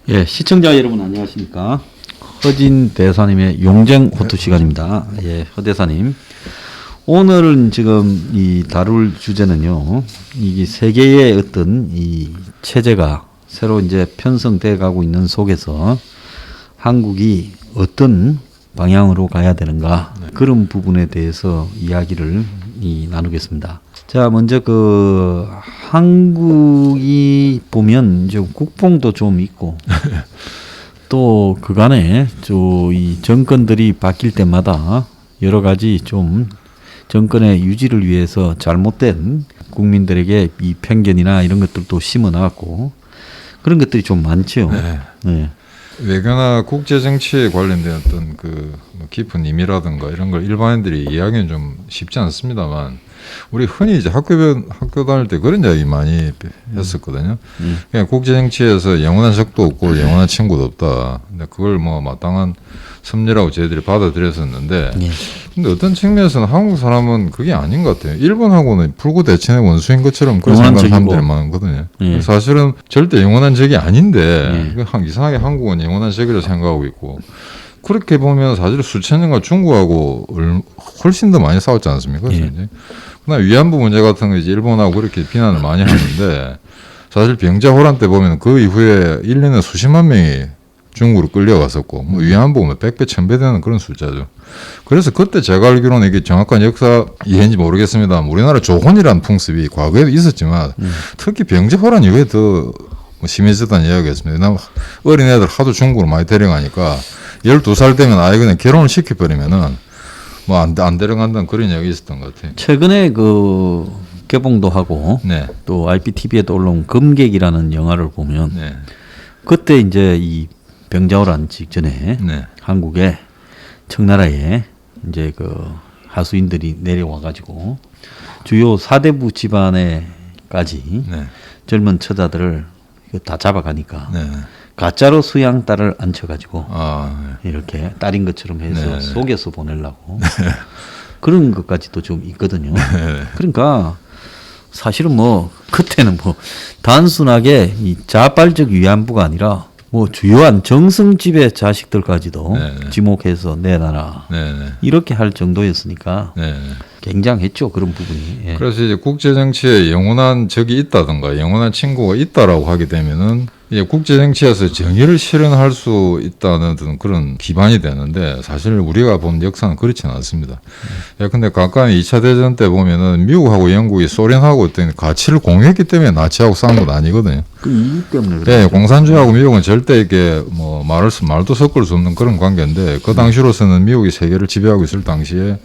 예, 시청자 여러분 안녕하십니까? 허진 대사님의 용쟁 호투 시간입니다. 예, 허 대사님. 오늘은 지금 이 다룰 주제는요, 이게 세계의 어떤 이 체제가 새로 이제 편성돼 가고 있는 속에서 한국이 어떤 방향으로 가야 되는가, 그런 부분에 대해서 이야기를 나누겠습니다. 자, 먼저 한국이 보면 이제 국뽕도 좀 있고 또 그간에 이 정권들이 바뀔 때마다 여러 가지 좀 정권의 유지를 위해서 잘못된 국민들에게 이 편견이나 이런 것들도 심어 나갔고 그런 것들이 좀 많죠. 네. 네. 외교나 국제 정치에 관련된 어떤 깊은 의미라든가 이런 걸 일반인들이 이해하기는 좀 쉽지 않습니다만, 우리 흔히 이제 학교 다닐 때 그런 이야기 많이 했었거든요. 그냥 국제 정치에서 영원한 적도 없고 영원한 친구도 없다. 근데 그걸 마땅한 섭리라고 저희들이 받아들였었는데, 근데 어떤 측면에서는 한국 사람은 그게 아닌 것 같아요. 일본하고는 불구 대천의 원수인 것처럼 그런 생각하는 사람들이 많거든요. 사실은 절대 영원한 적이 아닌데 이상하게 한국은 영원한 적이라고 생각하고 있고, 그렇게 보면 사실 수천 년간 중국하고 훨씬 더 많이 싸웠지 않습니까? 그다음에 위안부 문제 같은 거 이제 일본하고 그렇게 비난을 많이 하는데, 사실 병자호란 때 보면 그 이후에 1년에 수십만 명이 중국으로 끌려갔었고, 위안부 100배, 1000배 되는 그런 숫자죠. 그래서 그때 제가 알기로는 이게 정확한 역사 이해인지 모르겠습니다만, 우리나라 조혼이라는 풍습이 과거에도 있었지만, 특히 병자호란 이후에 더 심해졌다는 이야기가 있습니다. 나 어린애들 하도 중국으로 많이 데려가니까 12살 되면 아예 그냥 결혼을 시켜버리면은 안 데려간다는 그런 이야기 있었던 것 같아요. 최근에 개봉도 하고 또 IPTV에도 올라온 금객이라는 영화를 보면 그때 이제 이 병자호란 직전에 한국에 청나라에 이제 하수인들이 내려와 가지고 주요 사대부 집안에까지 젊은 처자들을 다 잡아가니까 가짜로 수양딸을 앉혀가지고 이렇게 딸인 것처럼 해서 속여서 보내려고 그런 것까지도 좀 있거든요. 그러니까 사실은 그때는 단순하게 이 자발적 위안부가 아니라 주요한 정승집의 자식들까지도 지목해서 내놔라 이렇게 할 정도였으니까 굉장했죠, 그런 부분이. 그래서 이제 국제 정치에 영원한 적이 있다든가 영원한 친구가 있다라고 하게 되면은 이제 국제 정치에서 정의를 실현할 수 있다는 그런 기반이 되는데, 사실 우리가 본 역사는 그렇지는 않습니다. 근데 가까이 2차 대전 때 보면은 미국하고 영국이 소련하고 어떤 가치를 공유했기 때문에 나치하고 싸운 건 아니거든요. 그 이유 때문에. 네, 공산주의하고 미국은 절대 이게 말도 섞을 수 없는 그런 관계인데, 그 당시로서는 미국이 세계를 지배하고 있을 당시에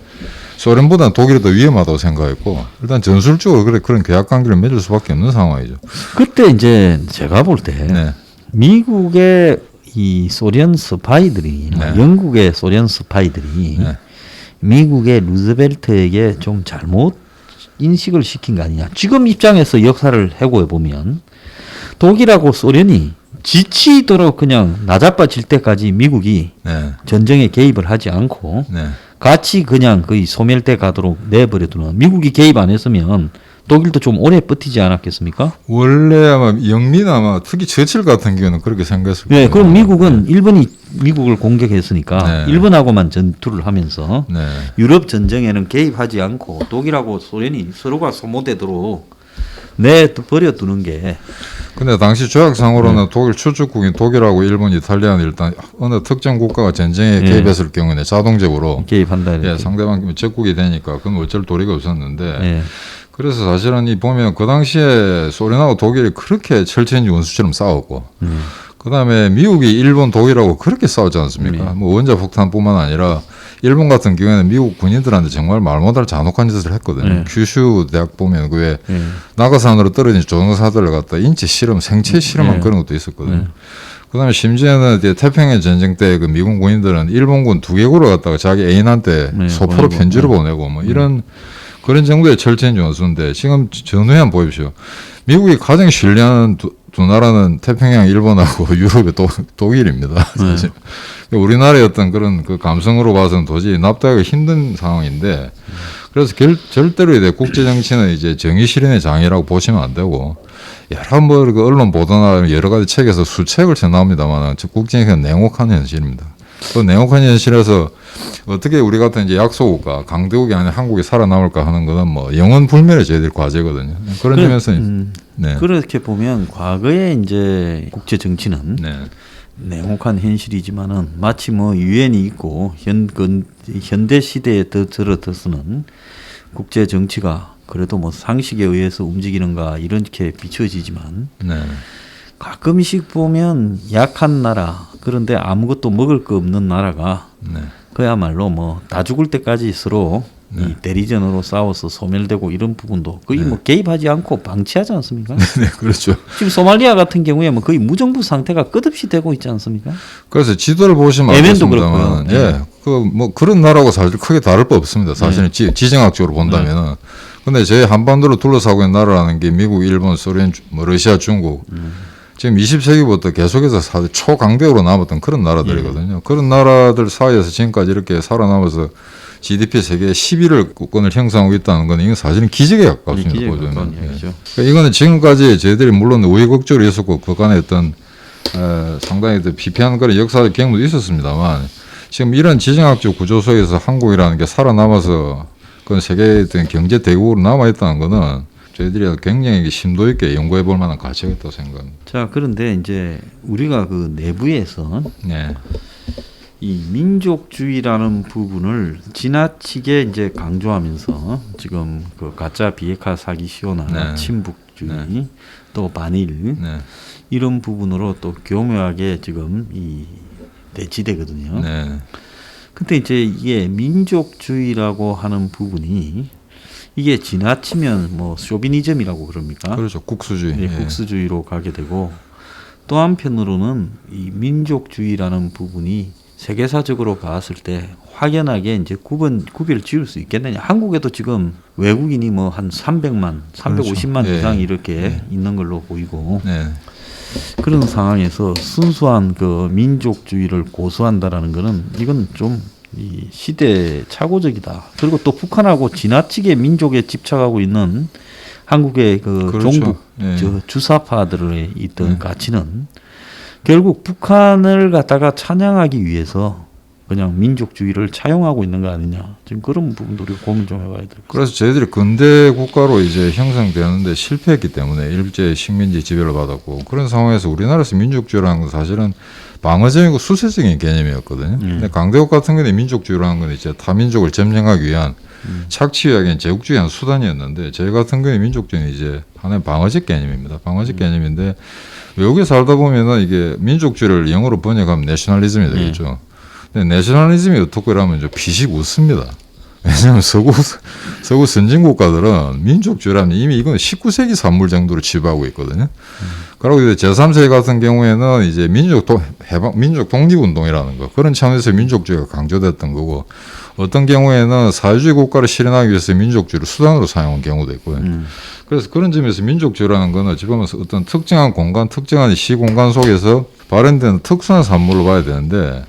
소련보다는 독일이 더 위험하다고 생각했고, 일단 전술적으로 그런 계약 관계를 맺을 수밖에 없는 상황이죠. 그때 이제 제가 볼 때 미국의 이 소련 스파이들이 영국의 소련 스파이들이 미국의 루즈벨트에게 좀 잘못 인식을 시킨 거 아니냐. 지금 입장에서 역사를 해고해 보면 독일하고 소련이 지치도록 그냥 나자빠질 때까지 미국이 전쟁에 개입을 하지 않고 같이 그냥 거의 소멸돼 가도록 내버려두는, 미국이 개입 안 했으면 독일도 좀 오래 버티지 않았겠습니까? 원래 영미나 특히 처칠 같은 경우는 그렇게 생각했을 거예요. 그럼 미국은 일본이 미국을 공격했으니까 일본하고만 전투를 하면서 유럽 전쟁에는 개입하지 않고 독일하고 소련이 서로가 소모되도록 내버려두는 게. 근데 당시 조약상으로는 독일 추축국인 독일하고 일본, 이탈리아는 일단 어느 특정 국가가 전쟁에 개입했을 경우에 자동적으로 개입한다. 상대방 적국이 되니까 그건 어쩔 도리가 없었는데, 그래서 사실은 보면 그 당시에 소련하고 독일이 그렇게 철천지 원수처럼 싸웠고, 그 다음에 미국이 일본, 독일하고 그렇게 싸웠지 않습니까? 원자 폭탄뿐만 아니라 일본 같은 경우에는 미국 군인들한테 정말 말 못할 잔혹한 짓을 했거든요. 규슈 대학 보면 나가산으로 떨어진 조종사들을 갖다 인체 실험, 생체 실험한 그런 것도 있었거든요. 그다음에 심지어는 이제 태평양 전쟁 때 그 미군 군인들은 일본군 두개국으로 갔다가 자기 애인한테 네, 소포로 보내고. 편지를 보내고 뭐 이런 그런 정도의 철저한 전술인데 지금 전후에 한번 보십시오. 미국이 가장 신뢰하는 두 나라는 태평양 일본하고 유럽의 독일입니다. 사실. 우리나라의 어떤 그런 그 감성으로 봐서는 도저히 납득하기 힘든 상황인데 그래서 절대로 이제 국제 정치는 이제 정의 실현의 장이라고 보시면 안 되고 여러 그 언론 보도나 여러 가지 책에서 수책을 쳐 나옵니다만 국제 정치는 냉혹한 현실입니다. 그 냉혹한 현실에서 어떻게 우리 같은 이제 약소국가 강대국이 아닌 한국이 살아남을까 하는 거는 뭐 영원 불멸의 저희들 과제거든요. 그런 점에서 네. 그렇게 보면 과거에 이제 국제 정치는 네. 냉혹한 현실이지만은 마치 뭐 유엔이 있고 현대 시대에 들어서는 국제 정치가 그래도 뭐 상식에 의해서 움직이는가 이렇게 비춰지지만 네. 가끔씩 보면 약한 나라 그런데 아무것도 먹을 거 없는 나라가 네. 그야말로 뭐 다 죽을 때까지 서로 이 대리전으로 싸워서 소멸되고 이런 부분도 거의 뭐 개입하지 않고 방치하지 않습니까? 네, 그렇죠. 지금 소말리아 같은 경우에 뭐 거의 무정부 상태가 끝없이 되고 있지 않습니까? 그래서 지도를 보시면 예멘도 알겠습니다만, 그렇고요. 예, 그 뭐 그런 나라하고 사실 크게 다를 바 없습니다. 사실은 지정학적으로 본다면은. 근데 저희 한반도를 둘러싸고 있는 나라라는 게 미국, 일본, 소련, 뭐 러시아, 중국. 지금 20세기부터 계속해서 사실 초강대국으로 남았던 그런 나라들이거든요. 그런 나라들 사이에서 지금까지 이렇게 살아남아서 GDP 세계 11위권을 형성하고 있다는 건 이건 사실은 기적에 가깝습니다. 기적에 보자면. 가까운 예. 이야기죠. 그러니까 이거는 지금까지 저희들이 물론 우여곡절이 있었고 그간에 어떤 상당히 비판하는 그런 역사적 경험도 있었습니다만 지금 이런 지정학적 구조 속에서 한국이라는 게 살아남아서 그건 세계의 어떤 경제 대국으로 남아있다는 거는 저희들이 굉장히 심도 있게 연구해 볼 만한 가치가 있다고 생각합니다. 자, 그런데 이제 우리가 그 내부에서 네. 이 민족주의라는 부분을 지나치게 이제 강조하면서 지금 그 가짜 비핵화 사기 시효나 네. 친북주의 또 반일 네. 이런 부분으로 또 교묘하게 지금 이 대치되거든요. 네. 근데 이제 이게 민족주의라고 하는 부분이 이게 지나치면 뭐 쇼비니즘이라고 그럽니까? 그렇죠. 국수주의. 네, 국수주의로 가게 되고 또 한편으로는 이 민족주의라는 부분이 세계사적으로 봤을 때 확연하게 이제 구별 지을 수 있겠느냐. 한국에도 지금 외국인이 뭐 한 300만, 350만 그렇죠. 이상 이렇게 있는 걸로 보이고 네. 그런 상황에서 순수한 그 민족주의를 고수한다라는 거는 이건 좀 이 시대 착오적이다. 그리고 또 북한하고 지나치게 민족에 집착하고 있는 한국의 그 그렇죠. 종북 예. 저 주사파들의 있던 가치는 결국 북한을 갖다가 찬양하기 위해서 그냥 민족주의를 차용하고 있는 거 아니냐. 지금 그런 부분도 우리가 고민 좀 해봐야 될 것 같아요. 그래서 저희들이 근대 국가로 이제 형성되는데 실패했기 때문에 일제 식민지 지배를 받았고 그런 상황에서 우리나라에서 민족주의라는 건 사실은 방어적이고 수세적인 개념이었거든요. 근데 강대국 같은 경우는 민족주의라는 건 이제 타민족을 점령하기 위한 착취하기엔 제국주의 한 수단이었는데 저희 같은 경우에 민족주의는 이제 하나의 방어적 개념입니다. 방어적 개념인데 외국에 살다 보면은 이게 민족주의를 영어로 번역하면 내셔널리즘이 되겠죠. 근데 내셔널리즘이 어떻게 하면 좀 비식 웃습니다. 왜냐하면 서구 선진국가들은 민족주의라면 이미 이건 19세기 산물 정도로 지배하고 있거든요. 그리고 이제 제3세기 같은 경우에는 이제 민족 독립운동이라는 거 그런 차원에서 민족주의가 강조됐던 거고 어떤 경우에는 사회주의 국가를 실현하기 위해서 민족주의를 수단으로 사용한 경우도 있고요. 그래서 그런 점에서 민족주의라는 거는 어찌 보면 어떤 특정한 공간, 특정한 시공간 속에서 발현되는 특수한 산물로 봐야 되는데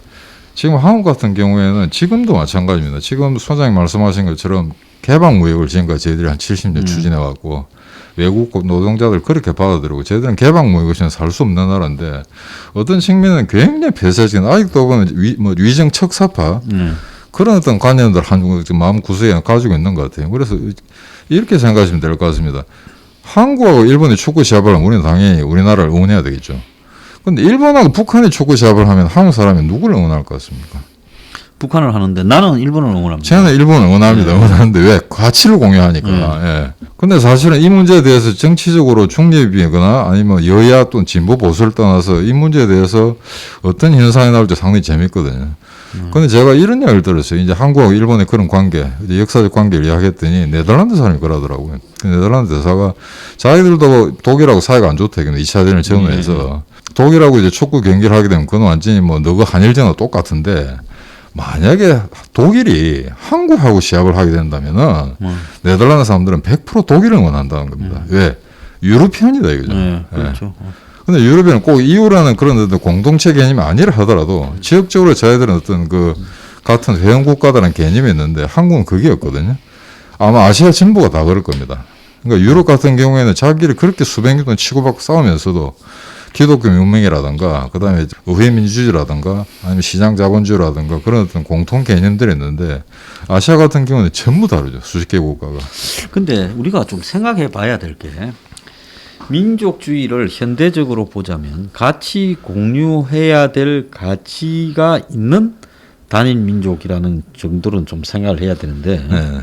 지금 한국 같은 경우에는 지금도 마찬가지입니다. 지금 소장님 말씀하신 것처럼 개방무역을 지금까지 저희들이 한 70년 추진해왔고 외국 노동자들 그렇게 받아들이고 저희들은 개방무역 없이는 살 수 없는 나라인데 어떤 측면은 굉장히 폐쇄적인 아직도 보면 위정 척사파 그런 어떤 관념들 한국 마음 구석에 가지고 있는 것 같아요. 그래서 이렇게 생각하시면 될 것 같습니다. 한국하고 일본이 축구 시합을 하면 우리는 당연히 우리나라를 응원해야 되겠죠. 근데 일본하고 북한이 축구 시합을 하면 한국 사람이 누구를 응원할 것 같습니까? 북한을 하는데 나는 일본을 응원합니다. 저는 일본을 응원합니다. 응원하는데 왜? 가치를 공유하니까. 예. 근데 사실은 이 문제에 대해서 정치적으로 중립이거나 아니면 여야 또는 진보 보수를 떠나서 이 문제에 대해서 어떤 현상이 나올지 상당히 재밌거든요. 근데 제가 이런 이야기를 들었어요. 이제 한국하고 일본의 그런 관계, 이제 역사적 관계를 이야기했더니 네덜란드 사람이 그러더라고요. 그 네덜란드 대사가 자기들도 독일하고 사이가 안 좋다. 2차 대전을 전후해서 독일하고 이제 축구 경기를 하게 되면 그건 완전히 뭐 너가 한일전과 똑같은데 만약에 독일이 한국하고 시합을 하게 된다면은 네덜란드 사람들은 100% 독일을 원한다는 겁니다. 왜? 유로피안이다 이거죠. 네, 그렇죠. 근데 유럽에는 꼭 이유라는 그런 어떤 공동체 개념이 아니라 하더라도 지역적으로 자기들은 어떤 그 같은 회원국가다라는 개념이 있는데 한국은 그게 없거든요. 아마 아시아 전부가 다 그럴 겁니다. 그러니까 유럽 같은 경우에는 자기를 그렇게 수백 년 동안 치고받고 싸우면서도 기독교 문명이라든가 그다음에 의회 민주주의라든가 아니면 시장 자본주의라든가 그런 어떤 공통 개념들이 있는데 아시아 같은 경우는 전부 다르죠. 수십 개 국가가. 근데 우리가 좀 생각해 봐야 될 게 민족주의를 현대적으로 보자면 같이 공유해야 될 가치가 있는 단일 민족이라는 정도는 좀 생각을 해야 되는데 네.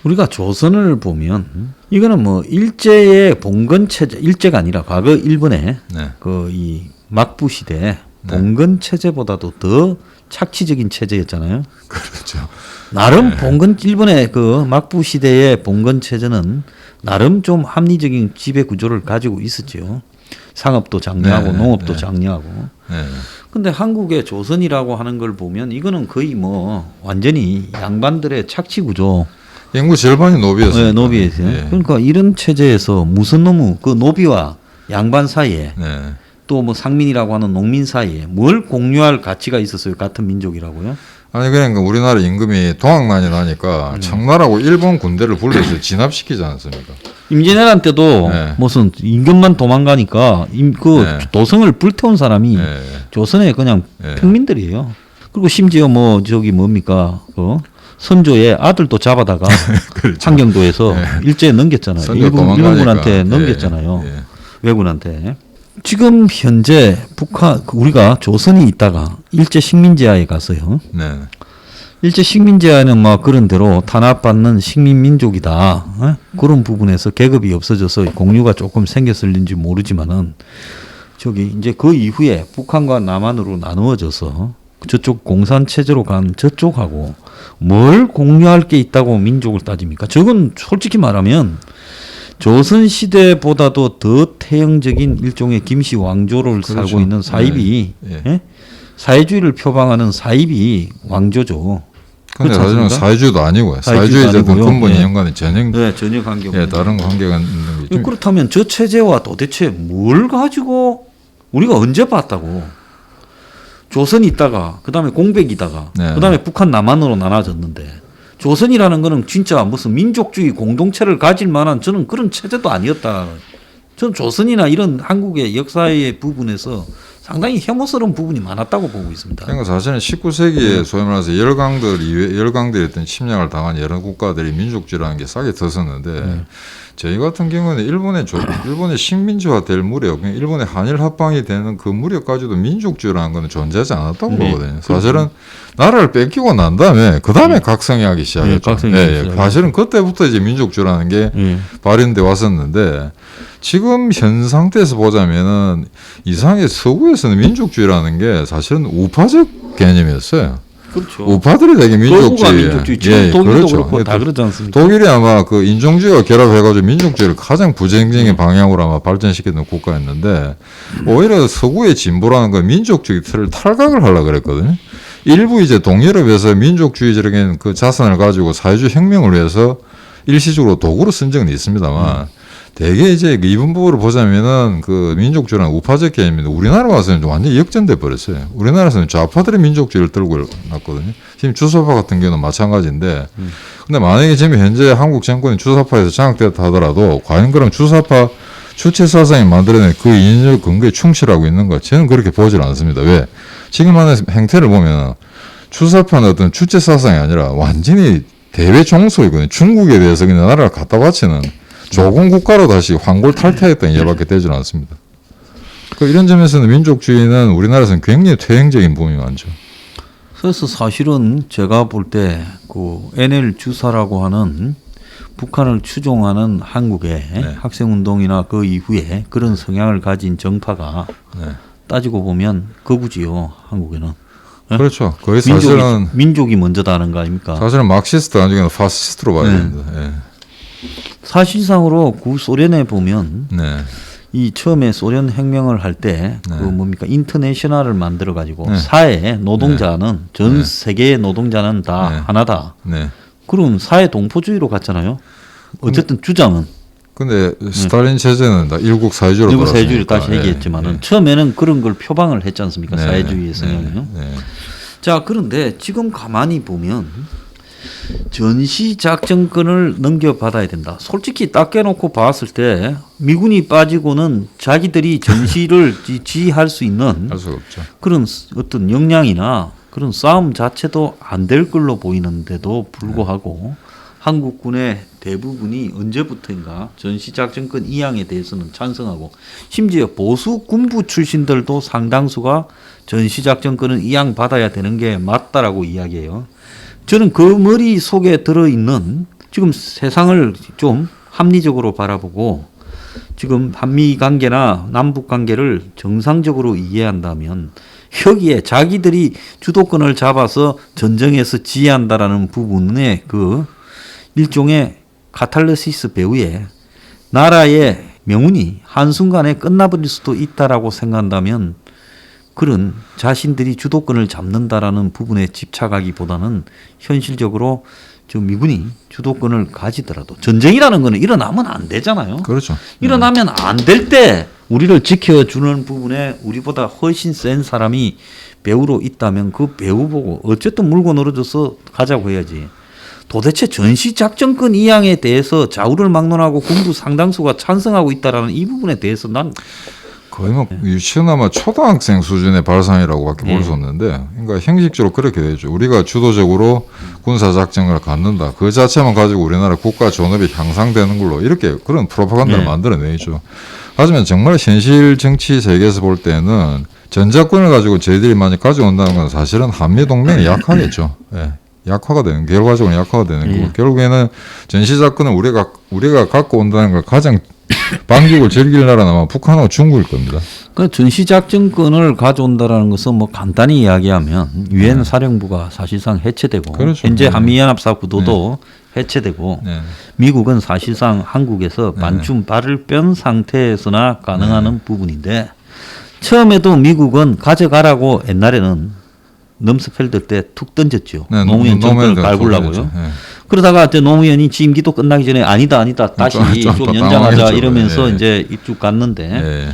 우리가 조선을 보면 이거는 뭐 일제의 봉건 체제, 일제가 아니라 과거 일본의 네. 그 이 막부 시대 봉건 체제보다도 더 착취적인 체제였잖아요. 그렇죠. 나름 봉건 일본의 그 막부 시대의 봉건 체제는 나름 좀 합리적인 지배 구조를 가지고 있었죠. 상업도 장려하고 농업도 장려하고. 근데 한국의 조선이라고 하는 걸 보면 이거는 거의 뭐 완전히 양반들의 착취 구조. 인구 절반이 노비였어요. 네, 노비였어요. 예. 그러니까 이런 체제에서 무슨 놈의 그 노비와 양반 사이에 네. 또 뭐 상민이라고 하는 농민 사이에 뭘 공유할 가치가 있었어요? 같은 민족이라고요? 아니 그러니까 우리나라 임금이 동학난이 나니까 청나라고 일본 군대를 불러서 진압시키지 않습니까? 임진왜란 때도 네. 무슨 임금만 도망가니까 그 네. 도성을 불태운 사람이 네. 조선의 그냥 네. 평민들이에요. 그리고 심지어 뭐 저기 뭡니까 그 선조의 아들도 잡아다가 그렇죠. 창경도에서 일제에 넘겼잖아요. 선조 도망가니까. 일본군한테 넘겼잖아요. 예. 왜군한테. 지금 현재 북한 우리가 조선이 있다가 일제 식민지하에 가서요. 네. 일제 식민지하에는 막 그런 대로 탄압받는 식민민족이다. 그런 부분에서 계급이 없어져서 공유가 조금 생겼을는지 모르지만은 저기 이제 그 이후에 북한과 남한으로 나누어져서 저쪽 공산 체제로 간 저쪽하고 뭘 공유할 게 있다고 민족을 따집니까? 저건 솔직히 말하면 조선 시대보다도 더 태형적인 일종의 김씨 왕조를 그렇죠. 살고 있는 사입이 예? 사회주의를 표방하는 사입이 왕조죠. 근데 그렇지 사실은 않습니까? 사회주의도 아니고요. 사회주의도 사회주의에 어떤 아니고요. 근본 예. 이념과는 전혀 네, 전혀 관계없는. 예, 다른 관계가 있는 거죠. 그렇다면 저 체제와 도대체 뭘 가지고 우리가 언제 봤다고? 조선이 있다가 그다음에 공백이다가 네. 그다음에 북한 남한으로 나눠졌는데 조선이라는 거는 진짜 무슨 민족주의 공동체를 가질 만한 저는 그런 체제도 아니었다. 저는 조선이나 이런 한국의 역사의 부분에서 상당히 혐오스러운 부분이 많았다고 보고 있습니다. 그러니까 사실은 19세기에 소위 말해서 열강들이 어떤 침략을 당한 여러 국가들이 민족주의라는 게 싹이 텄었는데 저희 같은 경우는 일본의 식민지화 될 무렵, 일본의 한일 합방이 되는 그 무렵까지도 민족주의라는 건 존재하지 않았다고 보거든요. 사실은 나라를 뺏기고 난 다음에 그 다음에 각성하기 시작했죠. 각성하기 시작했죠. 사실은 그때부터 이제 민족주의라는 게 발현돼 왔었는데 지금 현 상태에서 보자면은 이상하게 서구에서는 민족주의라는 게 사실은 우파적 개념이었어요. 그렇죠. 우파들이 되게 민족주의. 민족주의. 지금 독일도 그렇죠. 그렇고 다 그러지 않습니까? 독일이 아마 그 인종주의와 결합해가지고 민족주의를 가장 부정적인 방향으로 아마 발전시키는 국가였는데 오히려 서구의 진보라는 건 민족주의 틀을 탈각을 하려고 그랬거든요. 일부 이제 동유럽에서 민족주의적인 그 자산을 가지고 사회주의 혁명을 위해서 일시적으로 도구로 쓴 적은 있습니다만 대개 이제 이분법으로 보자면은 그 민족주의라는 우파적 개념인데 우리나라 와서는 좀 완전히 역전돼 버렸어요. 우리나라에서는 좌파들의 민족주의를 들고 났거든요. 지금 주사파 같은 경우는 마찬가지인데, 근데 만약에 지금 현재 한국 정권이 주사파에서 장악됐다 하더라도 과연 그럼 주사파 주체 사상이 만들어낸 그 이념적 근거에 충실하고 있는가? 저는 그렇게 보질 않습니다. 왜? 지금 하는 행태를 보면 주사파는 어떤 주체 사상이 아니라 완전히 대외 종속이거든요. 중국에 대해서 그냥 나라를 갖다 바치는 조공 국가로 다시 황골 탈퇴했던 예밖에 되질 않습니다. 이런 점에서는 민족주의는 우리나라에서는 굉장히 퇴행적인 부분이 많죠. 그래서 사실은 제가 볼 때 그 NL 주사라고 하는 북한을 추종하는 한국의 학생운동이나 그 이후에 그런 성향을 가진 정파가 따지고 보면 거부지요, 한국에는. 그렇죠. 거의 사실은 민족이 먼저다는 거 아닙니까? 사실은 마크시스트 아니면 파시스트로 봐야 됩니다. 사실상으로 구소련에 보면 이 처음에 소련 혁명을 할 때 그 네. 뭡니까 인터내셔널을 만들어 가지고 네. 사회 노동자는 전 네. 세계의 노동자는 다 네. 하나다. 네. 그럼 사회 동포주의로 갔잖아요. 어쨌든 주장은 근데 스탈린 체제는 다 일국 사회주의로 일국 사회주의를 돌아가니까. 다시 얘기했지만은 처음에는 그런 걸 표방을 했지 않습니까? 네. 사회주의의 성향을요. 네. 자, 그런데 지금 가만히 보면 전시 작전권을 넘겨받아야 된다. 솔직히 딱 깨놓고 봤을 때 미군이 빠지고는 자기들이 전시를 지휘할 수 있는 할 수가 없죠. 그런 어떤 역량이나 그런 싸움 자체도 안 될 걸로 보이는데도 불구하고 한국군의 대부분이 언제부터인가 전시작전권 이양에 대해서는 찬성하고 심지어 보수 군부 출신들도 상당수가 전시작전권은 이양받아야 되는 게 맞다라고 이야기해요. 저는 그 머리 속에 들어있는 지금 세상을 좀 합리적으로 바라보고 지금 한미 관계나 남북 관계를 정상적으로 이해한다면 여기에 자기들이 주도권을 잡아서 전쟁에서 지휘한다라는 부분의 그 일종의 카탈르시스 배후에 나라의 명운이 한순간에 끝나버릴 수도 있다라고 생각한다면 그런 자신들이 주도권을 잡는다라는 부분에 집착하기보다는 현실적으로 저 미군이 주도권을 가지더라도 전쟁이라는 거는 일어나면 안 되잖아요. 그렇죠. 일어나면 안 될 때 우리를 지켜주는 부분에 우리보다 훨씬 센 사람이 배우로 있다면 그 배우 보고 어쨌든 물고 늘어져서 가자고 해야지. 도대체 전시작전권 이양에 대해서 좌우를 막론하고 군부 상당수가 찬성하고 있다라는 이 부분에 대해서 난 거의 뭐 유치원아마 초등학생 수준의 발상이라고밖에 볼 수 없는데, 그러니까 형식적으로 그렇게 되죠. 우리가 주도적으로 군사 작전을 갖는다. 그 자체만 가지고 우리나라 국가 존업이 향상되는 걸로 이렇게 그런 프로파간다를 만들어내죠. 하지만 정말 현실 정치 세계에서 볼 때는 전작권을 가지고 저희들이 많이 가져온다는 건 사실은 한미 동맹이 약하겠죠. 예. 약화가 되는, 결과적으로 약화가 되는 거고, 결국에는 전시작권을 우리가 갖고 온다는 걸 가장 반격을 즐길 나라는 아마 북한하고 중국일 겁니다. 그 전시작전권을 가져온다라는 것은 뭐 간단히 이야기하면 유엔 사령부가 사실상 해체되고 그렇죠. 현재 한미연합사 구도도 해체되고 미국은 사실상 한국에서 반쯤 발을 뺀 상태에서나 가능한 부분인데 처음에도 미국은 가져가라고 옛날에는 넘스펠드 때 툭 던졌죠. 노무현 정권을 갈구려고요. 그러다가 이제 노무현이 취임기도 끝나기 전에 아니다 다시 좀 연장하자 이러면서 이제 입쭉 갔는데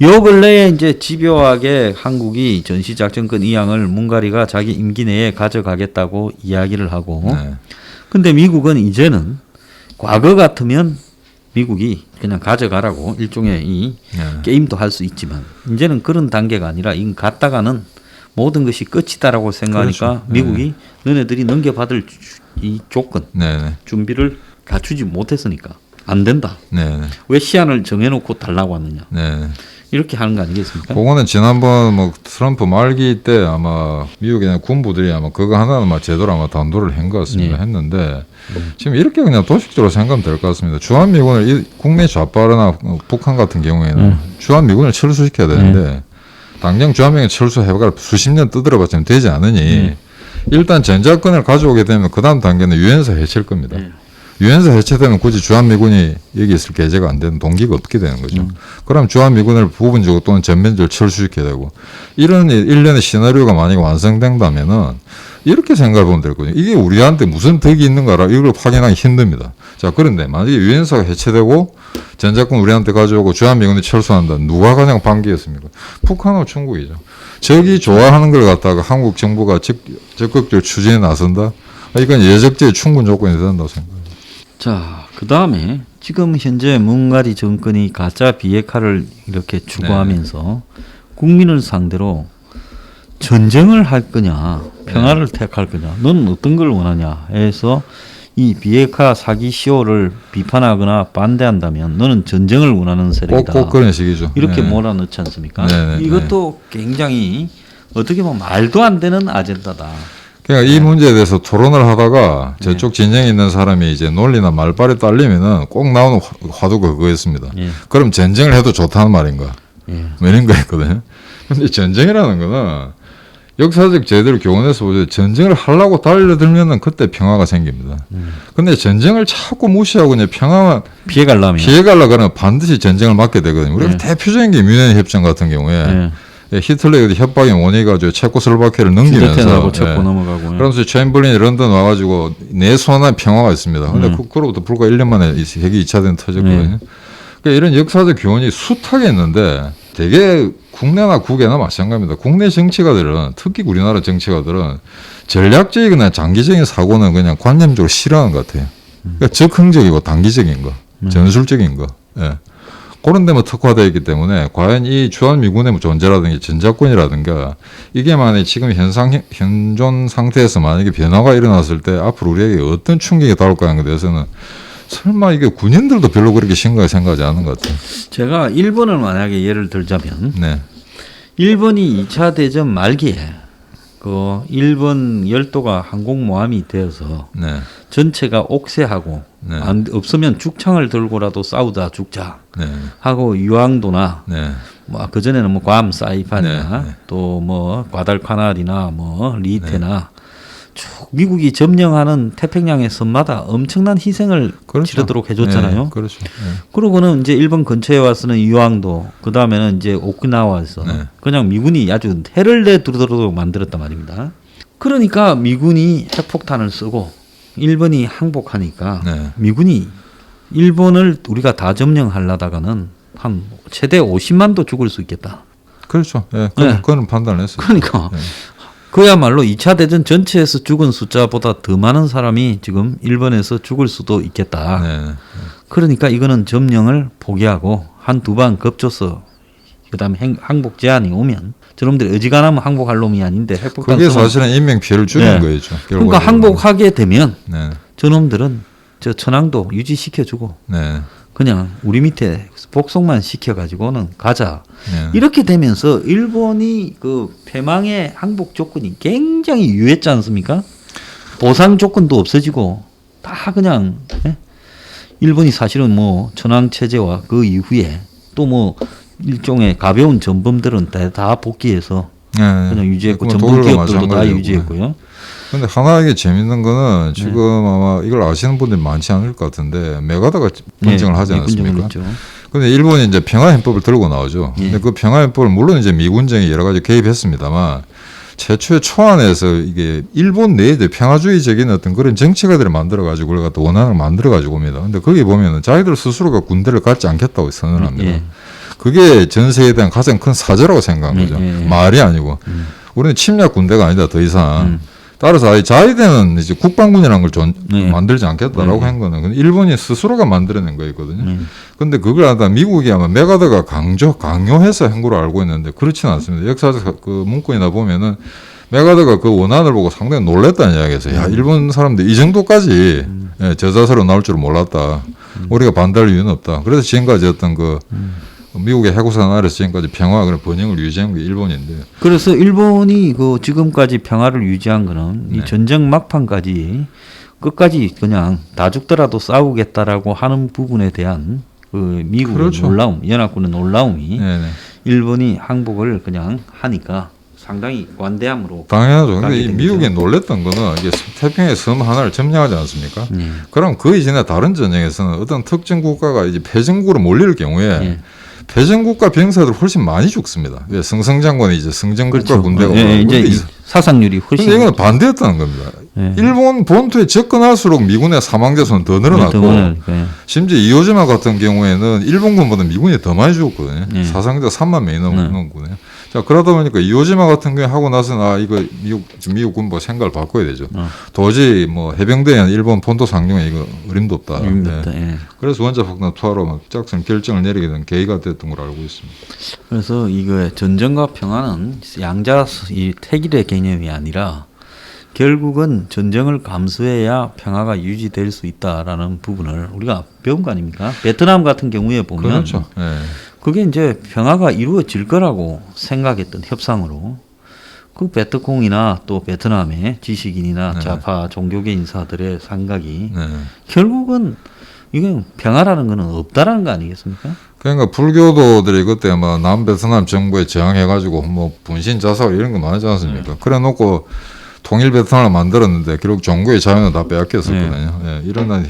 요 근래에 이제 집요하게 한국이 전시작전권 이양을 문가리가 자기 임기 내에 가져가겠다고 이야기를 하고 근데 미국은 이제는 과거 같으면 미국이 그냥 가져가라고 일종의 이 게임도 할 수 있지만 이제는 그런 단계가 아니라 이건 갔다가는 모든 것이 끝이다라고 생각하니까 그렇죠. 미국이 너네들이 넘겨받을 이 조건 준비를 갖추지 못했으니까 안 된다. 왜 시한을 정해놓고 달라고 하느냐. 이렇게 하는 거 아니겠습니까? 그거는 지난번 뭐 트럼프 말기 때 아마 미국의 군부들이 아마 그거 하나는 아마 제대로 아마 단도를 한 것 같습니다. 했는데 지금 이렇게 그냥 도식적으로 생각하면 될 것 같습니다. 주한미군을 국내 좌파나 북한 같은 경우에는 주한미군을 철수시켜야 되는데 당장 주한미군 철수해가 수십 년 떠들어봤지만 되지 않으니 일단 전작권을 가져오게 되면 그 다음 단계는 유엔사 해체일 겁니다. 유엔사 해체되면 굳이 주한미군이 여기 있을 계제가 안 되는 동기가 없게 되는 거죠. 그럼 주한미군을 부분적으로 또는 전면적으로 철수시켜야 되고 이런 일련의 시나리오가 만약에 완성된다면은 이렇게 생각해 보면 될 거죠. 이게 우리한테 무슨 덕이 있는가라 이걸 확인하기 힘듭니다. 자, 그런데 만약에 유엔사가 해체되고 전작권 우리한테 가져오고 주한미군이 철수한다. 누가 가장 반기겠습니까? 북한하고 중국이죠. 저기 좋아하는 걸 갖다가 한국 정부가 적극적으로 추진에 나선다. 이건 예적지의 충분 조건이 된다고 생각합니다. 자, 그 다음에 지금 현재 문가리 정권이 가짜 비핵화를 이렇게 추구하면서 국민을 상대로 전쟁을 할 거냐, 평화를 택할 거냐, 너는 어떤 걸 원하냐 해서 이 비핵화 사기 시효를 비판하거나 반대한다면 너는 전쟁을 원하는 세력이다. 꼭 그런 식이죠. 이렇게 몰아넣지 않습니까? 이것도 굉장히 어떻게 보면 말도 안 되는 아젠다다. 그러니까 이 문제에 대해서 토론을 하다가 저쪽 진영에 있는 사람이 이제 논리나 말발에 딸리면은 꼭 나오는 화두가 그거였습니다. 그럼 전쟁을 해도 좋다는 말인가? 뭐 이런 거였거든요. 근데 전쟁이라는 거는 역사적 제대로 교훈해서 보세요. 전쟁을 하려고 달려들면은 그때 평화가 생깁니다. 근데 전쟁을 자꾸 무시하고 그냥 평화만 피해가려면 그러면 반드시 전쟁을 막게 되거든요. 우리가 대표적인 게 뮌헨 협정 같은 경우에 히틀러의 협박에 못 이겨가지고 체코슬로바키아를 넘기면서 체코 넘어가고 그러면서 챔벌린이 런던 와가지고 내수하는 평화가 있습니다. 근데 그로부터 불과 1년 만에 세계 2차 대전 터졌거든요. 그러니까 이런 역사적 교훈이 숱하게 있는데 되게 국내나 국외나 마찬가지입니다. 국내 정치가들은 특히 우리나라 정치가들은 전략적이거나 장기적인 사고는 그냥 관념적으로 싫어하는 것 같아요. 그러니까 적흥적이고 단기적인 거, 전술적인 거. 예. 그런 데만 특화되어 있기 때문에 과연 이 주한미군의 존재라든가 전작권이라든가 이게 만약에 지금 현존 상태에서 만약에 변화가 일어났을 때 앞으로 우리에게 어떤 충격이 다올까 하는 것에 대해서는 설마 이게 군인들도 별로 그렇게 심각하게 생각하지 않는 것 같아요. 제가 일본을 만약에 예를 들자면 네. 일본이 2차 대전 말기에 그 일본 열도가 항공모함이 되어서 네. 전체가 옥새하고 네. 없으면 죽창을 들고라도 싸우다 죽자 네. 하고 유황도나 네. 뭐 그전에는 뭐 괌 사이판이나 네. 또 뭐 과달카날이나 뭐 리테나 쭉 미국이 점령하는 태평양의 섬마다 엄청난 희생을 그렇죠. 치르도록 해줬잖아요. 네. 그렇죠. 네. 그러고는 이제 일본 근처에 와서는 유황도, 그 다음에는 이제 오키나와에서 네. 그냥 미군이 아주 해를 내두르도록 만들었단 말입니다. 그러니까 미군이 핵폭탄을 쓰고 일본이 항복하니까 네. 미군이 일본을 우리가 다 점령하려다가는 한 최대 50만도 죽을 수 있겠다. 그렇죠. 예, 네. 그건 판단을 했어요. 그러니까 네. 그야말로 2차 대전 전체에서 죽은 숫자보다 더 많은 사람이 지금 일본에서 죽을 수도 있겠다. 네. 그러니까 이거는 점령을 포기하고 한 두 번 겁줘서 그다음에 항복 제한이 오면 저놈들이 어지간하면 항복할 놈이 아닌데 핵폭탄 그게 쓰면 사실은 인명 피해를 줄이는 네. 거죠. 그러니까 항복하게 되면 네. 저놈들은 저 천황도 유지시켜주고 네. 그냥 우리 밑에 복속만 시켜가지고는 가자. 네. 이렇게 되면서 일본이 그 패망의 항복 조건이 굉장히 유했지 않습니까? 보상 조건도 없어지고 다 그냥 일본이 사실은 뭐 천황 체제와 그 이후에 또 뭐 일종의 가벼운 전범들은 다 복귀해서 네. 그냥 유지했고 그건 전범 독일과 기업들도 다 마찬가지고. 유지했고요. 근데 하나 이게 재밌는 거는 지금 아마 이걸 아시는 분들이 많지 않을 것 같은데 메가다가 분쟁을 하지 않았습니까? 근데 일본이 이제 평화헌법을 들고 나오죠. 근데 그 평화헌법을 물론 이제 미군정이 여러 가지 개입했습니다만 최초의 초안에서 이게 일본 내에 평화주의적인 어떤 그런 정치가들을 만들어가지고 그걸 갖다 원안을 만들어가지고 옵니다. 근데 거기 보면은 자기들 스스로가 군대를 갖지 않겠다고 선언합니다. 그게 전 세계에 대한 가장 큰 사죄라고 생각한 거죠. 말이 아니고. 우리는 침략 군대가 아니다, 더 이상. 따라서 자위대는 이제 국방군이라는 걸 만들지 않겠다라고 한 거는 근데 일본이 스스로가 만들어낸 거였거든요. 근데 그걸 하다 미국이 아마 메가더가 강요해서 한 거로 알고 있는데 그렇지는 않습니다. 역사적 그 문건이나 보면은 메가더가 그 원안을 보고 상당히 놀랬다는 이야기에서 야, 일본 사람들 이 정도까지 저자세로 나올 줄은 몰랐다. 우리가 반대할 이유는 없다. 그래서 지금까지 어떤 그 미국의 해구산 아래서 지금까지 평화 그런 번영을 유지한 게 일본인데. 그래서 일본이 그 지금까지 평화를 유지한 거는 이 전쟁 막판까지 끝까지 그냥 다 죽더라도 싸우겠다라고 하는 부분에 대한 그 미국의 놀라움, 연합군의 놀라움이 일본이 항복을 그냥 하니까 상당히 관대함으로. 당연하죠. 근데 이 미국이 놀랬던 거는 이게 태평양 섬 하나를 점령하지 않습니까? 그럼 그 이전에 다른 전쟁에서는 어떤 특정 국가가 이제 패전국으로 몰릴 경우에 패전국가 병사들 훨씬 많이 죽습니다. 승승장군이 이제 승전국가 군대가 이제 사상률이 훨씬. 근데 이건 반대였다는 겁니다. 일본 본토에 접근할수록 미군의 사망자 수는 더 늘어났고 심지어 이오지마 같은 경우에는 일본군보다 미군이 더 많이 죽었거든요. 사상자 3만 명이 넘었거든요. 자, 그러다 보니까 이오지마 같은 경우에 하고 나서는 이거 미국 군부 생각을 바꿔야 되죠. 도저히 뭐 해병대에 일본 본토 상륙에 이거 어림도 없다. 그래서 원자폭탄 투하로 막 작전 결정을 내리게 된 계기가 됐던 걸 알고 있습니다. 그래서 이거 전쟁과 평화는 양자 이 택일의 개념이 아니라 결국은 전쟁을 감수해야 평화가 유지될 수 있다라는 부분을 우리가 배운 거 아닙니까? 베트남 같은 경우에 보면 그렇죠. 그게 이제 평화가 이루어질 거라고 생각했던 협상으로 그 베트콩이나 또 베트남의 지식인이나 좌파 종교계 인사들의 생각이 결국은 이건 평화라는 거는 없다라는 거 아니겠습니까? 그러니까 불교도들이 그때 뭐 남베트남 정부에 저항해가지고 뭐 분신 자살 이런 거 많지 않습니까? 그래놓고 통일 베트남을 만들었는데 결국 종교의 자유는 다 빼앗겼었거든요. 예, 이런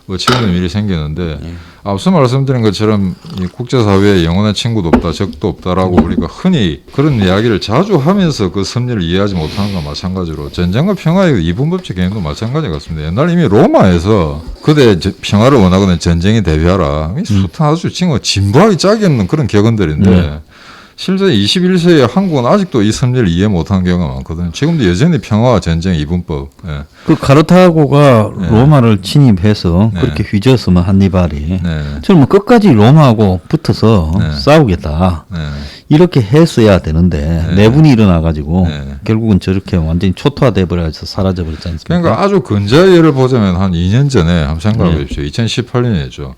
어처구니 일이 생기는데 앞서 말씀드린 것처럼 이 국제사회에 영원한 친구도 없다, 적도 없다라고 우리가 흔히 그런 이야기를 자주 하면서 그 섭리를 이해하지 못하는 것과 마찬가지로 전쟁과 평화의 이분법칙 개념도 마찬가지 같습니다. 옛날 이미 로마에서 그대 평화를 원하거든 전쟁에 대비하라. 숱한 아주 지금 진부하기 짝이 없는 그런 격언들인데 실제 21세기의 한국은 아직도 이 섭리를 이해 못하는 경우가 많거든요. 지금도 여전히 평화와 전쟁 이분법. 예. 그 카르타고가 네. 로마를 침입해서 네. 그렇게 휘저었으면 한니발이 네. 저는 뭐 끝까지 로마하고 붙어서 네. 싸우겠다. 네. 이렇게 했어야 되는데 네. 내분이 일어나가지고 네. 결국은 저렇게 완전히 초토화돼 버려서 사라져 버렸지 않습니까? 그러니까 아주 근자의 예를 보자면 한 2년 전에 한번 생각해 보십시오. 2018년이었죠.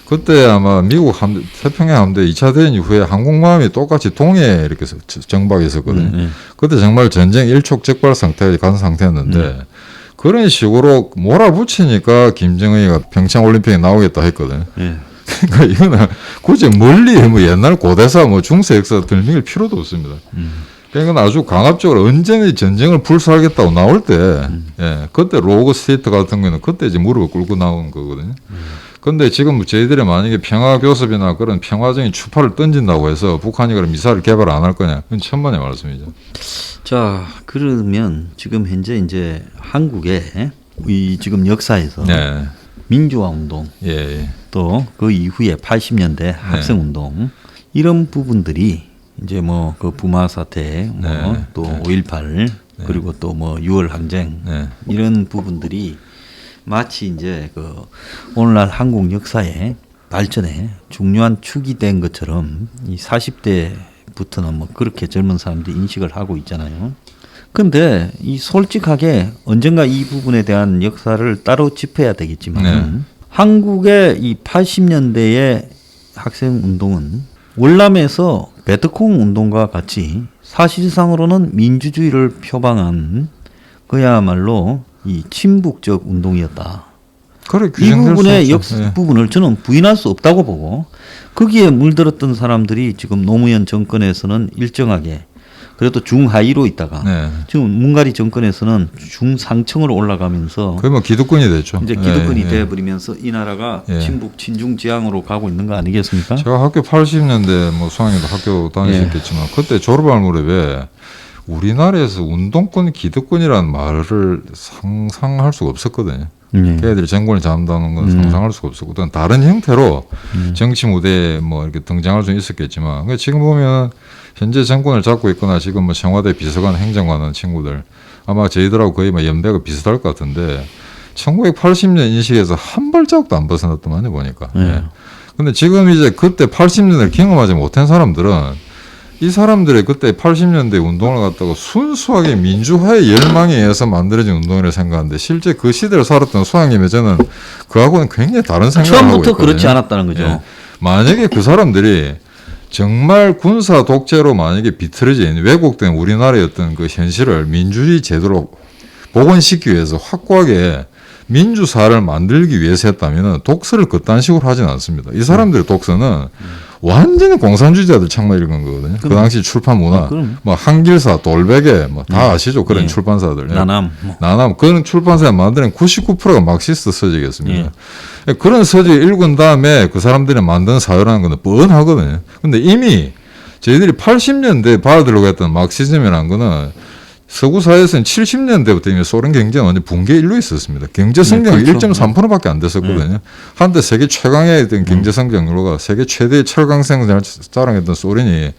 그때 아마 미국 태평양 함대 2차 대전 이후에 항공모함이 똑같이 동해에 이렇게 정박했었거든요. 그때 정말 전쟁 일촉즉발 상태에 간 상태였는데 그런 식으로 몰아붙이니까 김정은이가 평창올림픽에 나오겠다 했거든요. 그러니까 이거는 굳이 멀리 뭐 옛날 고대사 뭐 중세 역사 들밀 필요도 없습니다. 그러니까 아주 강압적으로 언제든지 전쟁을 불사하겠다고 나올 때, 예, 그때 로그 스테이트 같은 경우는 그때 이제 무릎을 꿇고 나온 거거든요. 근데 지금 저희들이 만약에 평화 교섭이나 그런 평화적인 추파를 던진다고 해서 북한이 그런 미사일 개발 안 할 거냐? 그건 천만의 말씀이죠. 자, 그러면 지금 현재 이제 한국의 이 지금 역사에서 네. 민주화 운동 예. 또 그 이후에 80년대 학생 운동 이런 부분들이 이제 뭐 그 부마 사태 뭐 또 5.18 그리고 또 뭐 6월 항쟁 이런 부분들이 마치 이제 그 오늘날 한국 역사의 발전에 중요한 축이 된 것처럼 이 40대부터는 뭐 그렇게 젊은 사람들이 인식을 하고 있잖아요. 근데 이 솔직하게 언젠가 이 부분에 대한 역사를 따로 짚어야 되겠지만 한국의 이 80년대의 학생 운동은 월남에서 베트콩 운동과 같이 사실상으로는 민주주의를 표방한 그야말로 이 친북적 운동이었다. 그래, 이 부분의 예. 부분을 저는 부인할 수 없다고 보고 거기에 물들었던 사람들이 지금 노무현 정권에서는 일정하게 그래도 중하위로 있다가 지금 문가리 정권에서는 중상층으로 올라가면서 거의 뭐 기득권이 됐죠. 이제 기득권이 돼버리면서 이 나라가 친북 친중 지향으로 가고 있는 거 아니겠습니까? 제가 학교 80년대 뭐 수학에도 학교 다니셨겠지만 그때 졸업할 무렵에 우리나라에서 운동권 기득권이라는 말을 상상할 수가 없었거든요. 걔들이 정권을 잡는다는 건 상상할 수가 없었고, 또 다른 형태로 정치 무대에 뭐 이렇게 등장할 수는 있었겠지만, 그러니까 지금 보면 현재 정권을 잡고 있거나 지금 뭐 청와대 비서관 행정관하는 친구들 아마 저희들하고 거의 뭐 연배가 비슷할 것 같은데 1980년 인식에서 한 발자국도 안 벗어났더만요 보니까. 근데 지금 이제 그때 80년대를 경험하지 못한 사람들은 이 사람들이 그때 80년대 운동을 갖다가 순수하게 민주화의 열망에 의해서 만들어진 운동이라고 생각하는데 실제 그 시대를 살았던 수학님의 저는 그하고는 굉장히 다른 생각을 하고 있거든요. 처음부터 그렇지 않았다는 거죠. 예. 만약에 그 사람들이 정말 군사 독재로 만약에 비틀어진 왜곡된 우리나라의 어떤 그 현실을 민주주의 제도로 복원시키기 위해서 확고하게 민주사를 만들기 위해서 했다면 독서를 그딴 식으로 하진 않습니다. 이 사람들의 독서는 완전히 공산주의자들 책만 읽은 거거든요. 그 당시 출판 문화, 뭐 한길사, 돌베개, 뭐 다 아시죠? 그런 출판사들. 나남 그런 출판사에 만드는 99%가 막시스트 서적이었습니다. 그런 서적 읽은 다음에 그 사람들이 만든 사회라는 건 뻔하거든요. 근데 이미 저희들이 80년대에 받아들이려고 했던 막시즘이라는 거는 서구 사회에서는 70년대부터 이미 소련 경제가 완전 붕괴에 일로 있었습니다. 경제 성장이 1.3%밖에 안 됐었거든요. 한때 세계 최강의 경제 성장률로가 세계 최대의 철강 생산을 자랑했던 소련이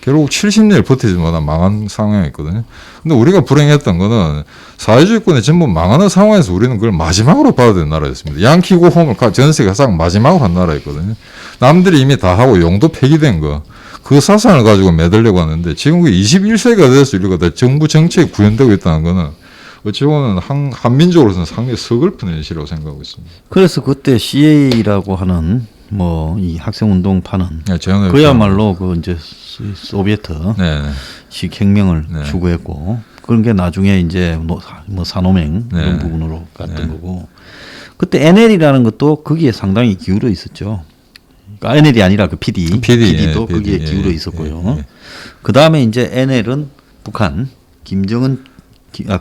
결국 70년을 버티지 못한 망한 상황이었거든요. 근데 우리가 불행했던 거는 사회주의권이 전부 망하는 상황에서 우리는 그걸 마지막으로 받아들인 나라였습니다. 양키고 홈을 전 세계 가장 마지막으로 한 나라였거든요. 남들이 이미 다 하고 용도 폐기된 거. 그 사상을 가지고 매달려고 하는데 지금 21세기가 돼서 우리가 정부 정책에 구현되고 있다는 거는 어찌 보면 한민족으로서는 상당히 서글픈 현실이라고 생각하고 있습니다. 그래서 그때 CA라고 하는 뭐 이 학생운동파는 그야말로 그 이제 소비에트식 혁명을 추구했고 그런 게 나중에 이제 뭐 산호맹 이런 부분으로 갔던 거고 그때 NL이라는 것도 거기에 상당히 기울어 있었죠. 그러니까 NL이 아니라 그 PD도 거기에 기울어 있었고요. 그 다음에 이제 NL은 북한 김정은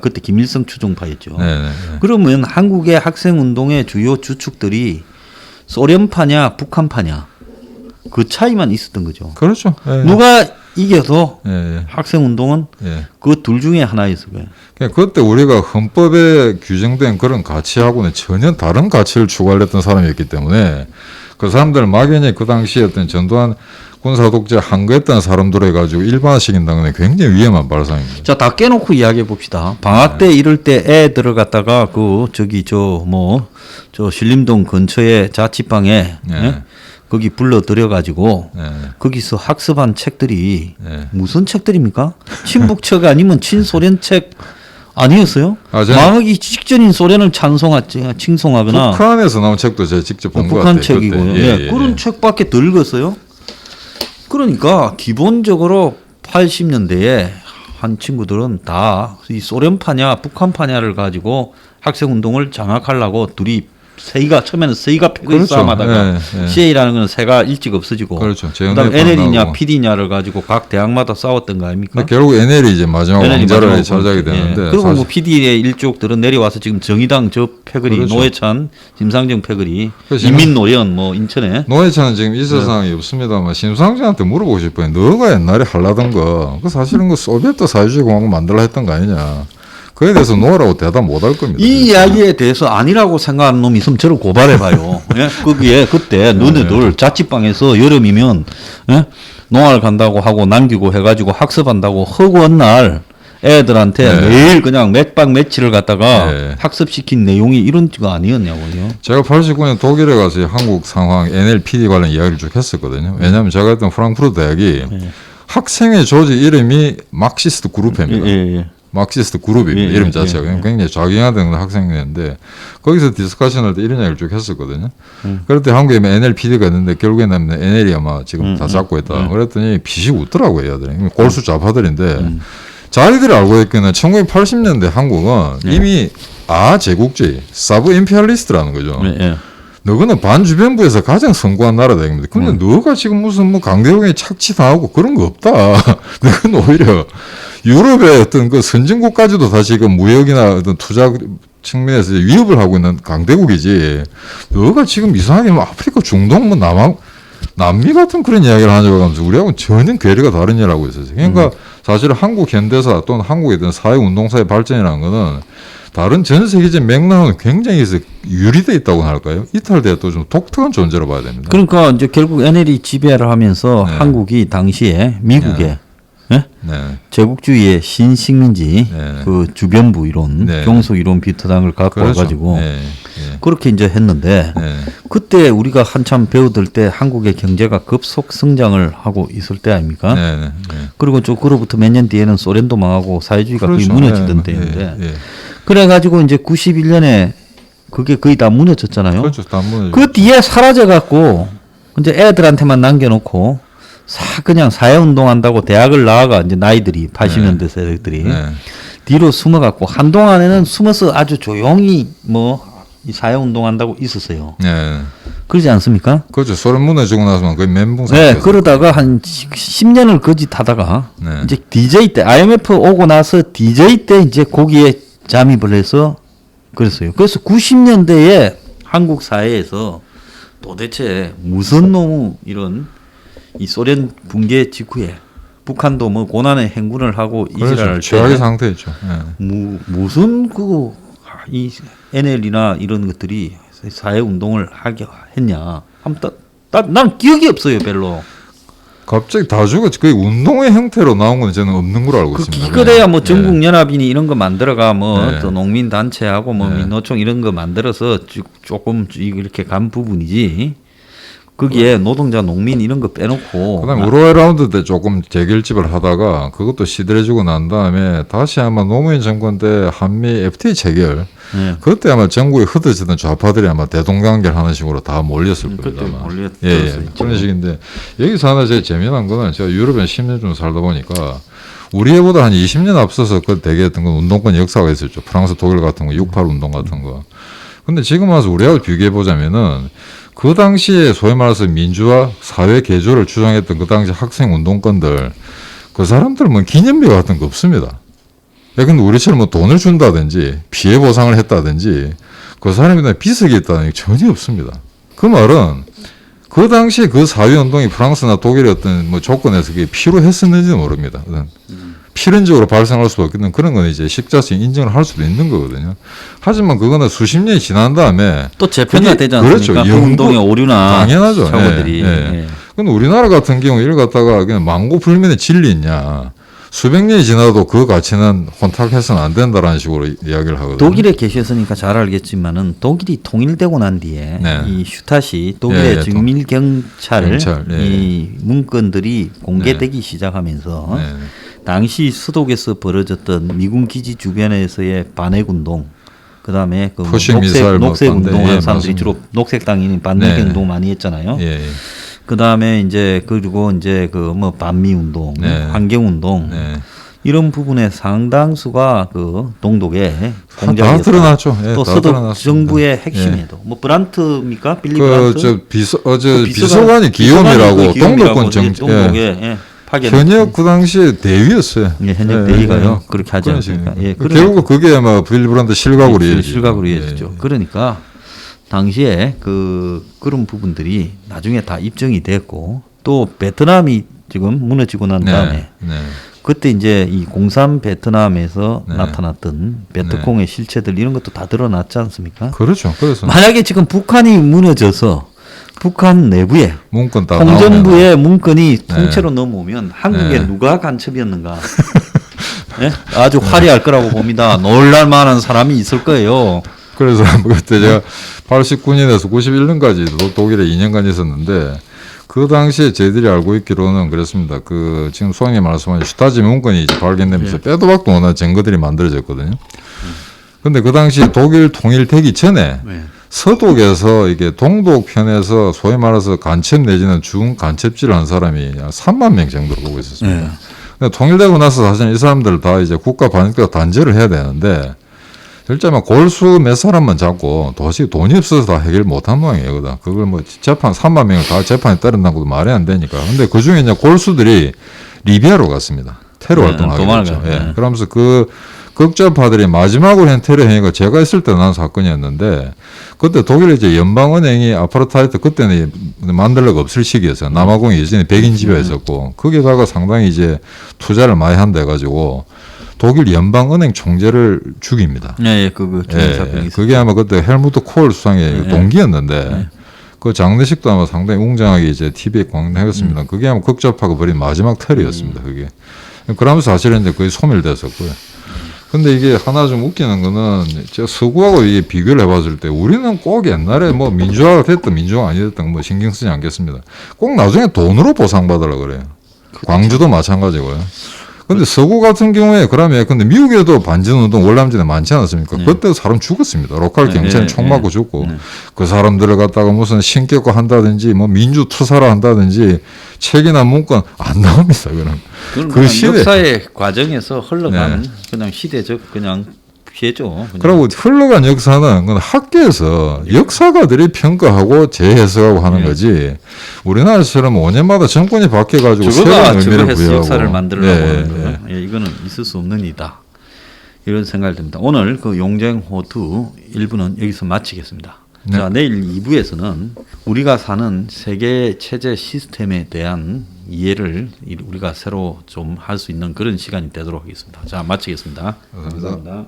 그때 김일성 추종파였죠. 그러면 한국의 학생운동의 주요 주축들이 소련파냐 북한파냐 그 차이만 있었던 거죠. 그렇죠. 누가 이겨도 학생운동은 그 둘 중에 하나였어요. 그때 우리가 헌법에 규정된 그런 가치하고는 전혀 다른 가치를 추구하려던 사람이었기 때문에 그 사람들 막연히 그 당시에 어떤 전두환 군사 독재 항거했던 사람들을 해가지고 일반화시킨다는 건 굉장히 위험한 발상입니다. 자, 다 깨놓고 이야기해 봅시다. 방학 때 이럴 때 애 들어갔다가 저 신림동 근처에 자취방에 거기 불러들여가지고 거기서 학습한 책들이 무슨 책들입니까? 친북책 아니면 친소련 책 아니었어요? 망하기 직전인 소련을 칭송하거나 북한에서 나온 책도 제가 직접 본 것 같아요. 북한 책이고요. 그런 책밖에 덜 읽었어요. 그러니까 기본적으로 80년대에 한 친구들은 다 이 소련파냐 북한파냐를 가지고 학생운동을 장악하려고 둘이 처음에는 세이가 패거리 싸움하다가 CA라는 건 새가 일찍 없어지고 그다음에 NL이냐 PD냐를 가지고 각 대학마다 싸웠던 거 아닙니까? 결국 NL이 이제 마지막 왕자를 차지하게 되는데 그리고 뭐 PD의 일족들은 내려와서 지금 정의당 저 패거리 노회찬, 심상정 패거리, 인민노련 뭐 인천에 노회찬은 지금 이 세상에 없습니다만 심상정한테 물어보고 싶어요. 너가 옛날에 하려던 거 그 사실은 그 소비에트 사회주의 공화국 만들라 했던 거 아니냐? 그에 대해서 노라고 대답 못 할 겁니다. 이 이야기에 대해서 아니라고 생각하는 놈이 있으면 저를 고발해봐요. 거기에 그때 너네들 자취방에서 여름이면 농활 간다고 하고 남기고 해가지고 학습한다고 허구한 날 애들한테 매일 그냥 맥박 며칠을 갖다가 학습시킨 내용이 이런 거 아니었냐고요. 제가 89년 독일에 가서 한국 상황 NLPD 관련 이야기를 쭉 했었거든요. 왜냐하면 제가 했던 프랑크푸르트 대학이 학생의 조직 이름이 막시스트 그룹입니다. 막시스트 그룹입니다. 이름 자체가 굉장히 자기화된 학생이었는데 거기서 디스커션할 때 이런 이야기를 쭉 했었거든요. 그럴 때 한국에 NLPD가 있는데 결국에는 NL이 아마 지금 다 잡고 있다. 그랬더니 비식 웃더라고요. 얘들이. 골수 좌파들인데 자기들이 알고 있기는 1980년대 한국은 이미 제국주의, 사브 임페리얼리스트라는 거죠. 너는 반주변부에서 가장 성공한 나라다. 근데 너가 지금 무슨 뭐 강대국에 착취당하고 그런 거 없다. 너는 오히려 유럽의 어떤 그 선진국까지도 다시 그 무역이나 어떤 투자 측면에서 위협을 하고 있는 강대국이지. 너가 지금 이상하게 뭐 아프리카, 중동, 뭐 남미 같은 그런 이야기를 하냐고 하면서 우리하고는 전혀 괴리가 다른 일을 하고 있었어요. 그러니까 사실 한국 현대사 또는 한국의 어떤 사회운동사의 발전이라는 거는 다른 전 세계적 맥락은 굉장히 유리되어 있다고 할까요? 이탈되어 또 좀 독특한 존재로 봐야 됩니다. 그러니까 이제 결국 NL이 지배를 하면서 한국이 당시에 미국의 제국주의의 신식민지 그 주변부 이론, 경속 이론 비트당을 갖고 와가지고 그렇게 이제 했는데 그때 우리가 한참 배우들 때 한국의 경제가 급속 성장을 하고 있을 때 아닙니까? 그리고 그로부터 몇 년 뒤에는 소련도 망하고 사회주의가 거의 무너지던 때인데 그래가지고 이제 91년에 그게 거의 다 무너졌잖아요. 그렇죠, 다 무너졌죠. 그 뒤에 사라져갖고 이제 애들한테만 남겨놓고 그냥 사회운동한다고 대학을 나와가 이제 나이들이 80년대 세대들이 뒤로 숨어갖고 한동안에는 숨어서 아주 조용히 이 사회운동한다고 있었어요. 그러지 않습니까? 그렇죠. 소련 무너지고 나서만 거의 멘붕 상태에서. 그러다가 한 10년을 거짓하다가 이제 DJ 때 IMF 오고 나서 DJ 때 이제 거기에 잠입을 해서 그랬어요. 그래서 90년대에 한국 사회에서 도대체 무슨 놈의 이런 이 소련 붕괴 직후에 북한도 뭐 고난의 행군을 하고 이스라엘 때 최악의 상태였죠. 무슨 이 NL이나 이런 것들이 사회 운동을 하게 했냐? 난 기억이 없어요, 별로. 갑자기 다 죽었지. 그 운동의 형태로 나온 건 저는 없는 걸로 알고 있습니다. 그래야 뭐 전국연합이니 이런 거 만들어가 또 농민단체하고 뭐 민노총 이런 거 만들어서 조금 이렇게 간 부분이지. 거기에 노동자, 농민 이런 거 빼놓고. 그다음에 우루과이 라운드 때 조금 재결집을 하다가 그것도 시들해지고 난 다음에 다시 아마 노무현 정권 때 한미 FTA 체결. 그때 아마 전국에 흩어지던 좌파들이 아마 대동단결 하는 식으로 다 몰렸을 겁니다. 그런 식인데 여기서 하나 제일 재미난 거는 제가 유럽에 10년 좀 살다 보니까 우리보다 한 20년 앞서서 그 대개 했던 건 운동권 역사가 있었죠. 프랑스, 독일 같은 거, 68 운동 같은 거. 근데 지금 와서 우리하고 비교해 보자면은 그 당시에 소위 말해서 민주화 사회 개조를 주장했던 그 당시 학생 운동권들 그 사람들 뭐 기념비 같은 거 없습니다. 근데 우리처럼 뭐 돈을 준다든지 피해 보상을 했다든지 그 사람에 대한 비석이 있다는 게 전혀 없습니다. 그 말은 그 당시에 그 사회운동이 프랑스나 독일의 어떤 뭐 조건에서 그게 필요했었는지는 모릅니다. 필연적으로 발생할 수 없겠는 그런 건 이제 식자성 인정을 할 수도 있는 거거든요. 하지만 그거는 수십 년이 지난 다음에 또 재편이 되지 않습니까? 그렇죠. 그 운동의 오류나 당연하죠. 사고들이. 근데 우리나라 같은 경우 이를 갖다가 그냥 망고불면의 진리 있냐. 수백 년이 지나도 그 가치는 혼탁해서는 안 된다라는 식으로 이야기를 하거든요. 독일에 계셨으니까 잘 알겠지만은 독일이 통일되고 난 뒤에 네. 이 슈탓이 독일의 예, 증밀 경찰 예. 이 문건들이 공개되기 시작하면서 네. 당시 수독에서 벌어졌던 미군 기지 주변에서의 반핵 운동, 그다음에 그 포식 미사일 녹색 반대. 운동하는 예, 사람들이 맞습니다. 주로 녹색 당인이 반핵 네. 운동 많이 했잖아요. 예. 그다음에 이제 그리고 이제 그 뭐 반미 운동, 네. 환경 운동 네. 이런 부분에 상당수가 그 동독의 다 공작이었다. 드러났죠. 예, 또 다 서독 드러났습니다. 정부의 핵심에도 뭐 브란트입니까? 빌리 그 브란트. 저 비서관이 기욤이라고 동독권 정 동독의 파견. 현역 그 당시에 대위였어요. 예, 현역 대위가요. 그렇게 하지 않습니까? 예, 결국 그게 아마 빌리 브란트 실각으로 이어지죠. 실각으로 이어지죠. 그러니까 당시에 그런 부분들이 나중에 다 입증이 됐고 또 베트남이 지금 무너지고 난 다음에 그때 이제 이 03 베트남에서 나타났던 베트콩의 실체들 이런 것도 다 드러났지 않습니까? 그렇죠. 그래서 만약에 지금 북한이 무너져서 북한 내부에 문건 딱 통전부의 문건이 통째로 넘어오면 한국에 누가 간첩이었는가? 네? 아주 화려할 거라고 봅니다. 놀랄 만한 사람이 있을 거예요. 그래서 그때 제가 89년에서 91년까지 독일에 2년간 있었는데 그 당시에 저희들이 알고 있기로는 그렇습니다. 그 지금 소장님 말씀하신 슈타지 문건이 이제 발견되면서 빼도 박도 못한 증거들이 만들어졌거든요. 근데 그 당시 독일 통일되기 전에 서독에서 이게 동독 편에서 소위 말해서 간첩 내지는 중간첩질을 한 사람이 3만 명 정도로 보고 있었습니다. 근데 통일되고 나서 사실 이 사람들 다 이제 국가 반입과 단죄를 해야 되는데 실제 막 골수 몇 사람만 잡고 도저히 돈이 없어서 다 해결 못한 모양이거든. 그걸 뭐 재판 3만 명을 다 재판에 때린다고도 말이 안 되니까. 근데 그 중에 이제 골수들이 리비아로 갔습니다. 테러 활동하게 됐죠. 예. 그러면서 그 극좌파들이 마지막으로 한 테러 행위가 제가 있을 때 난 사건이었는데 그때 독일의 이제 연방은행이 아파르타이트 그때는 만들려고 없을 시기였어요. 남아공이 예전에 백인 지배였었고 거기다가 상당히 이제 투자를 많이 한다 해가지고 독일 연방은행 총재를 죽입니다. 예, 그거 사건이 있었죠. 그게 아마 그때 헬무트 콜 수상의 동기였는데 그 장례식도 아마 상당히 웅장하게 이제 TV에 광대했습니다. 그게 아마 극좌파가 벌인 마지막 테러였습니다. 그게. 그러면서 사실은 이제 거의 소멸됐었고요. 근데 이게 하나 좀 웃기는 거는 제가 서구하고 이게 비교를 해봤을 때 우리는 꼭 옛날에 뭐 민주화가 됐든 민주화가 아니 됐든 뭐 신경 쓰지 않겠습니다. 꼭 나중에 돈으로 보상받으려고 그래요. 그렇죠. 광주도 마찬가지고요. 근데 서구 같은 경우에 그러면 근데 미국에도 반전운동 월남전에 많지 않았습니까? 그때 사람 죽었습니다. 로컬 경찰이 총 맞고 죽고 그 사람들을 갖다가 무슨 신격화 한다든지 뭐 민주 투사를 한다든지 책이나 문건 안 나옵니다. 그 시대 역사의 과정에서 흘러가는 그냥 시대적 그냥 피해죠. 그리고 흘러간 역사는 학교에서 역사가들이 평가하고 재해석하고 하는 거지. 우리나라처럼 5년마다 정권이 바뀌어가지고 새로운 의미를 부여하고 역사를 만들려고 하는 거는 이거는 있을 수 없는 일이다. 이런 생각이 듭니다. 오늘 그 용쟁호투 1부는 여기서 마치겠습니다. 자, 내일 2부에서는 우리가 사는 세계 체제 시스템에 대한 이해를 우리가 새로 좀 할 수 있는 그런 시간이 되도록 하겠습니다. 자, 마치겠습니다. 감사합니다.